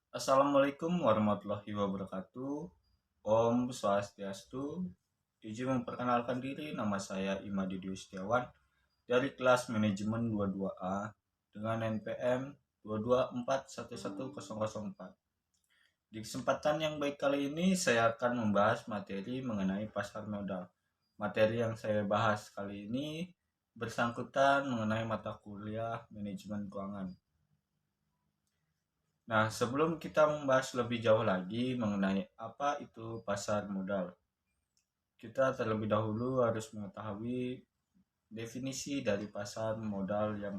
Assalamualaikum warahmatullahi wabarakatuh. Om Swastiastu. Izin memperkenalkan diri, nama saya Imadi Dwi Setiawan dari kelas manajemen 22A dengan NPM 224111004. Di kesempatan yang baik kali ini saya akan membahas materi mengenai pasar modal. Materi yang saya bahas kali ini bersangkutan mengenai mata kuliah manajemen keuangan. Nah, sebelum kita membahas lebih jauh lagi mengenai apa itu pasar modal, kita terlebih dahulu harus mengetahui definisi dari pasar modal yang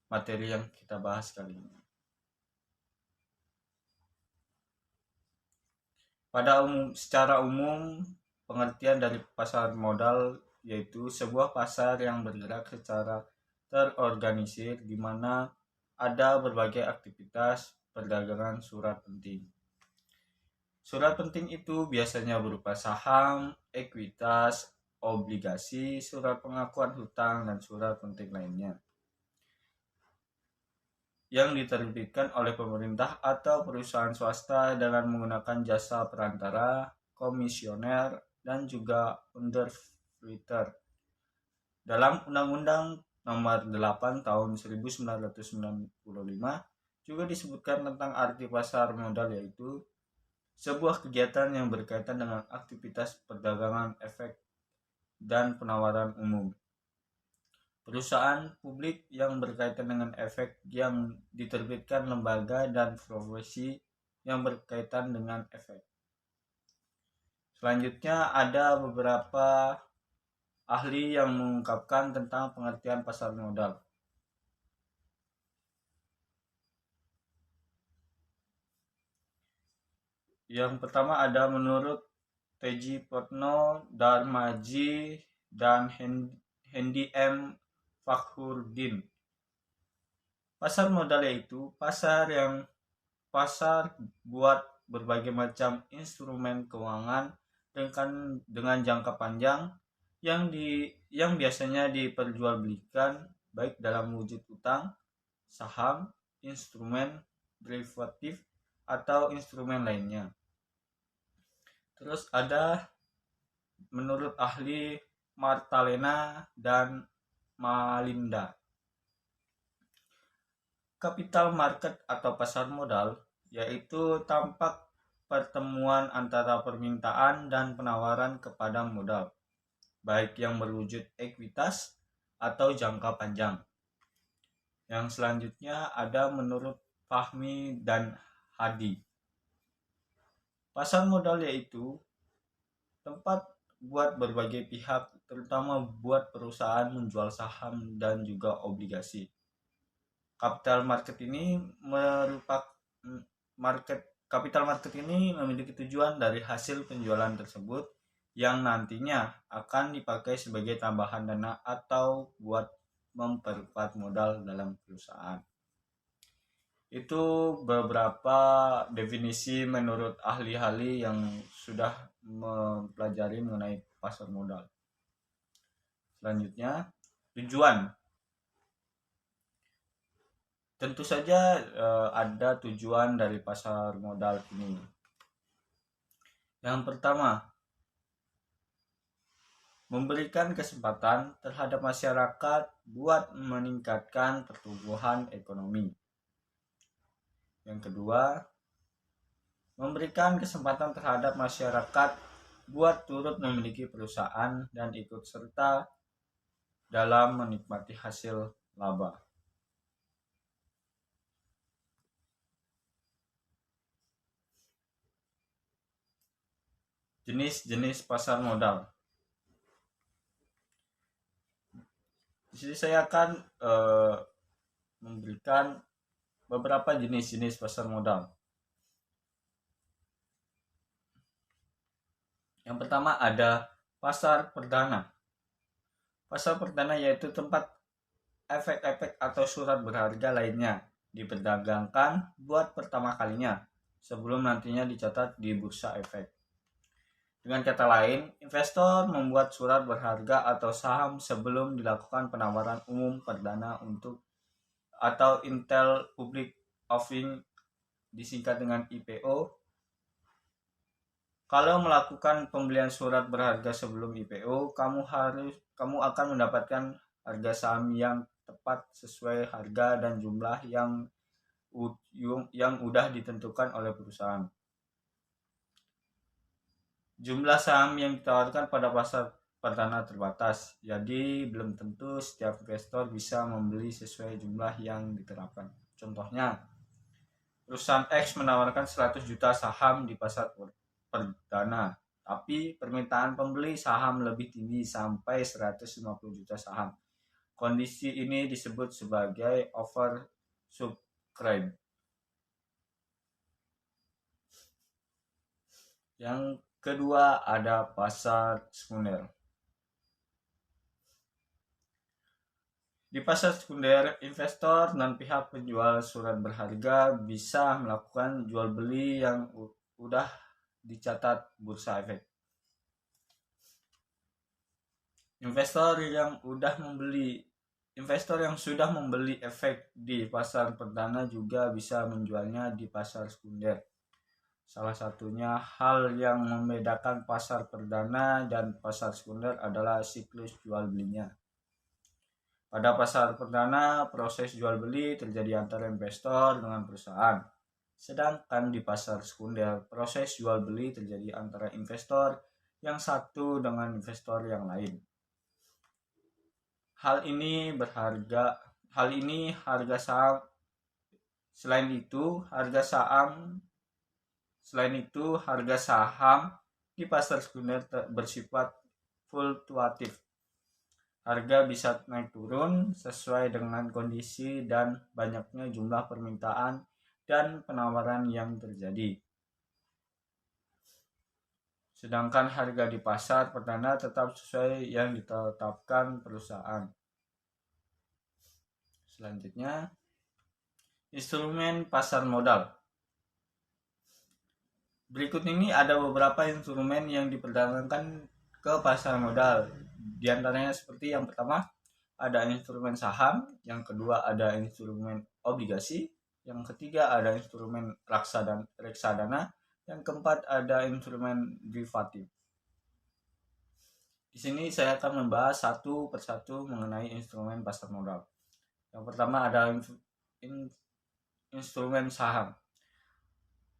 materi yang kita bahas kali ini. Secara umum, pengertian dari pasar modal yaitu sebuah pasar yang bergerak secara terorganisir di mana ada berbagai aktivitas perdagangan surat penting. Surat penting itu biasanya berupa saham, ekuitas, obligasi, surat pengakuan hutang, dan surat penting lainnya yang diterbitkan oleh pemerintah atau perusahaan swasta dengan menggunakan jasa perantara, komisioner, dan juga underwriter. Dalam Undang-Undang Nomor 8 Tahun 1995 juga disebutkan tentang arti pasar modal, yaitu sebuah kegiatan yang berkaitan dengan aktivitas perdagangan efek dan penawaran umum. Perusahaan publik yang berkaitan dengan efek yang diterbitkan lembaga dan profesi yang berkaitan dengan efek. Selanjutnya ada beberapa ahli yang mengungkapkan tentang pengertian pasar modal. Yang pertama ada menurut Teji Potno, Darmaji, dan Hendi M. Fakhruddin. Pasar modal yaitu pasar buat berbagai macam instrumen keuangan dengan jangka panjang yang biasanya diperjualbelikan baik dalam wujud utang, saham, instrumen derivatif, atau instrumen lainnya. Terus ada menurut ahli Martalena dan Malinda, capital market atau pasar modal yaitu tampak pertemuan antara permintaan dan penawaran kepada modal, baik yang berwujud ekuitas atau jangka panjang. Yang selanjutnya ada menurut Fahmi dan Hadi. Pasar modal yaitu tempat buat berbagai pihak, terutama buat perusahaan menjual saham dan juga obligasi. Capital market ini memiliki tujuan dari hasil penjualan tersebut yang nantinya akan dipakai sebagai tambahan dana atau buat memperkuat modal dalam perusahaan. Itu beberapa definisi menurut ahli-ahli yang sudah mempelajari mengenai pasar modal. Selanjutnya, tujuan. Tentu saja ada tujuan dari pasar modal ini. Yang pertama, memberikan kesempatan terhadap masyarakat buat meningkatkan pertumbuhan ekonomi. Yang kedua, memberikan kesempatan terhadap masyarakat buat turut memiliki perusahaan dan ikut serta dalam menikmati hasil laba. Jenis-jenis pasar modal. Di sini saya akan memberikan beberapa jenis-jenis pasar modal. Yang pertama ada pasar perdana. Pasar perdana yaitu tempat efek-efek atau surat berharga lainnya diperdagangkan buat pertama kalinya sebelum nantinya dicatat di bursa efek. Dengan kata lain, investor membuat surat berharga atau saham sebelum dilakukan penawaran umum perdana atau Intel Public Offering disingkat dengan IPO. Kalau melakukan pembelian surat berharga sebelum IPO, kamu akan mendapatkan harga saham yang tepat sesuai harga dan jumlah yang udah ditentukan oleh perusahaan. Jumlah saham yang ditawarkan pada pasar perdana terbatas, jadi belum tentu setiap investor bisa membeli sesuai jumlah yang diterapkan. Contohnya, perusahaan X menawarkan 100 juta saham di pasar perdana, tapi permintaan pembeli saham lebih tinggi sampai 150 juta saham. Kondisi ini disebut sebagai oversubscribe. Yang kedua ada pasar sekunder. Di pasar sekunder, investor dan pihak penjual surat berharga bisa melakukan jual beli yang udah dicatat bursa efek. Investor yang sudah membeli efek di pasar perdana juga bisa menjualnya di pasar sekunder. Salah satunya hal yang membedakan pasar perdana dan pasar sekunder adalah siklus jual belinya. Pada pasar perdana, proses jual beli terjadi antara investor dengan perusahaan. Sedangkan di pasar sekunder, proses jual beli terjadi antara investor yang satu dengan investor yang lain. Hal ini harga saham. Selain itu, harga saham di pasar sekunder bersifat fluktuatif. Harga bisa naik turun sesuai dengan kondisi dan banyaknya jumlah permintaan dan penawaran yang terjadi. Sedangkan harga di pasar perdana tetap sesuai yang ditetapkan perusahaan. Selanjutnya, instrumen pasar modal. Berikut ini ada beberapa instrumen yang diperdagangkan ke pasar modal. Di antaranya seperti yang pertama, ada instrumen saham, yang kedua ada instrumen obligasi, yang ketiga ada instrumen reksadana, yang keempat ada instrumen derivatif. Di sini saya akan membahas satu persatu mengenai instrumen pasar modal. Yang pertama ada instrumen saham.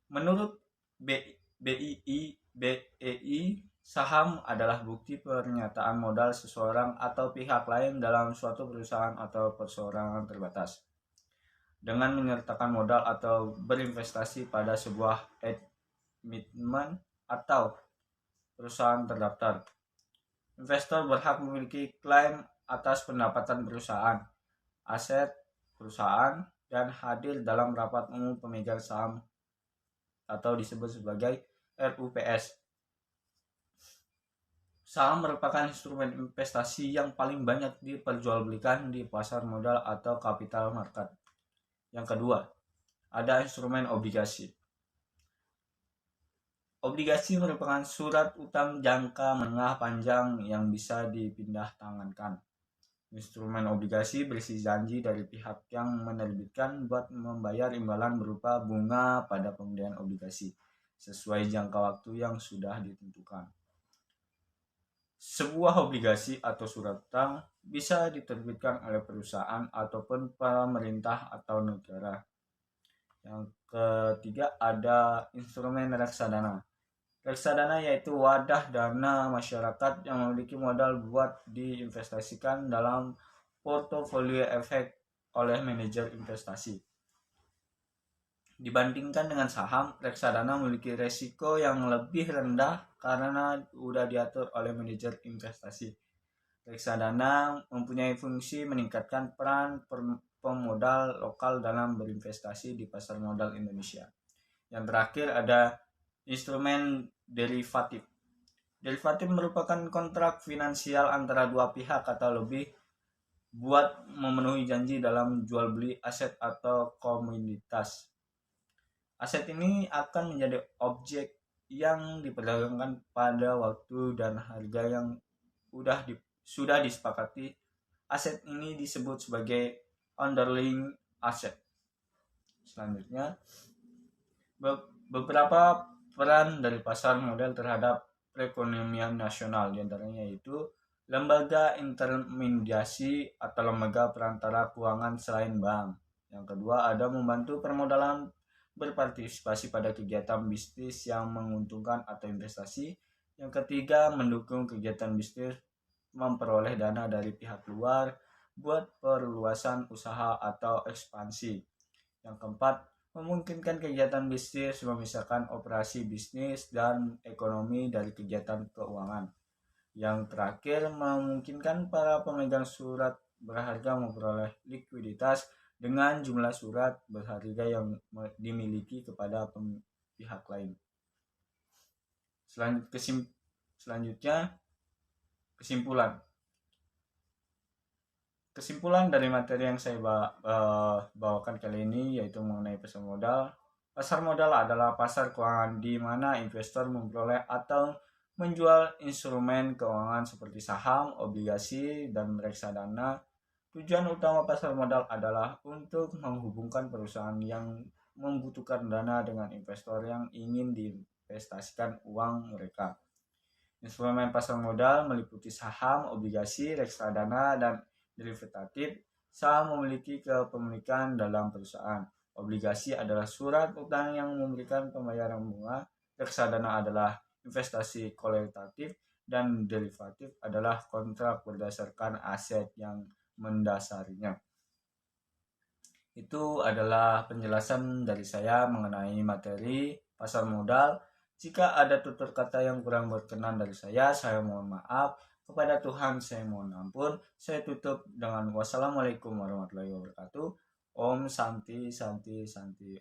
Menurut BEI, saham adalah bukti pernyataan modal seseorang atau pihak lain dalam suatu perusahaan atau perseorangan terbatas dengan menyertakan modal atau berinvestasi pada sebuah emiten atau perusahaan terdaftar. Investor berhak memiliki klaim atas pendapatan perusahaan, aset perusahaan, dan hadir dalam rapat umum pemegang saham atau disebut sebagai RUPS. Saham merupakan instrumen investasi yang paling banyak diperjualbelikan di pasar modal atau capital market. Yang kedua, ada instrumen obligasi. Obligasi merupakan surat utang jangka menengah panjang yang bisa dipindah tangankan. Instrumen obligasi berisi janji dari pihak yang menerbitkan buat membayar imbalan berupa bunga pada pembelian obligasi sesuai jangka waktu yang sudah ditentukan. Sebuah obligasi atau surat utang bisa diterbitkan oleh perusahaan ataupun pemerintah atau negara. Yang ketiga ada instrumen reksadana. Reksadana yaitu wadah dana masyarakat yang memiliki modal buat diinvestasikan dalam portofolio efek oleh manajer investasi. Dibandingkan dengan saham, reksadana memiliki resiko yang lebih rendah karena sudah diatur oleh manajer investasi. Reksadana mempunyai fungsi meningkatkan peran pemodal lokal dalam berinvestasi di pasar modal Indonesia. Yang terakhir ada instrumen derivatif. Derivatif merupakan kontrak finansial antara dua pihak atau lebih buat memenuhi janji dalam jual beli aset atau komoditas. Aset ini akan menjadi objek yang diperdagangkan pada waktu dan harga yang sudah disepakati. Aset ini disebut sebagai underlying asset. Selanjutnya, Beberapa peran dari pasar modal terhadap perekonomian nasional, diantaranya yaitu lembaga intermediasi atau lembaga perantara keuangan selain bank. Yang kedua, ada membantu permodalan berpartisipasi pada kegiatan bisnis yang menguntungkan atau investasi. Yang ketiga, mendukung kegiatan bisnis memperoleh dana dari pihak luar buat perluasan usaha atau ekspansi. Yang keempat, memungkinkan kegiatan bisnis memisahkan operasi bisnis dan ekonomi dari kegiatan keuangan. Yang terakhir, memungkinkan para pemegang surat berharga memperoleh likuiditas dengan jumlah surat berharga yang dimiliki kepada pihak lain. Selanjutnya, kesimpulan. Kesimpulan dari materi yang saya bawakan kali ini yaitu mengenai pasar modal. Pasar modal adalah pasar keuangan di mana investor memperoleh atau menjual instrumen keuangan seperti saham, obligasi, dan reksadana. Tujuan utama pasar modal adalah untuk menghubungkan perusahaan yang membutuhkan dana dengan investor yang ingin diinvestasikan uang mereka. Instrumen pasar modal meliputi saham, obligasi, reksadana, dan derivatif. Saham memiliki kepemilikan dalam perusahaan. Obligasi adalah surat utang yang memberikan pembayaran bunga. Reksadana adalah investasi kolektif dan derivatif adalah kontrak berdasarkan aset yang mendasarinya. Itu adalah penjelasan dari saya mengenai materi pasar modal. Jika ada tutur kata yang kurang berkenan dari saya mohon maaf. Kepada Tuhan saya mohon ampun. Saya tutup dengan wassalamualaikum warahmatullahi wabarakatuh. Om Santi Santi Santi.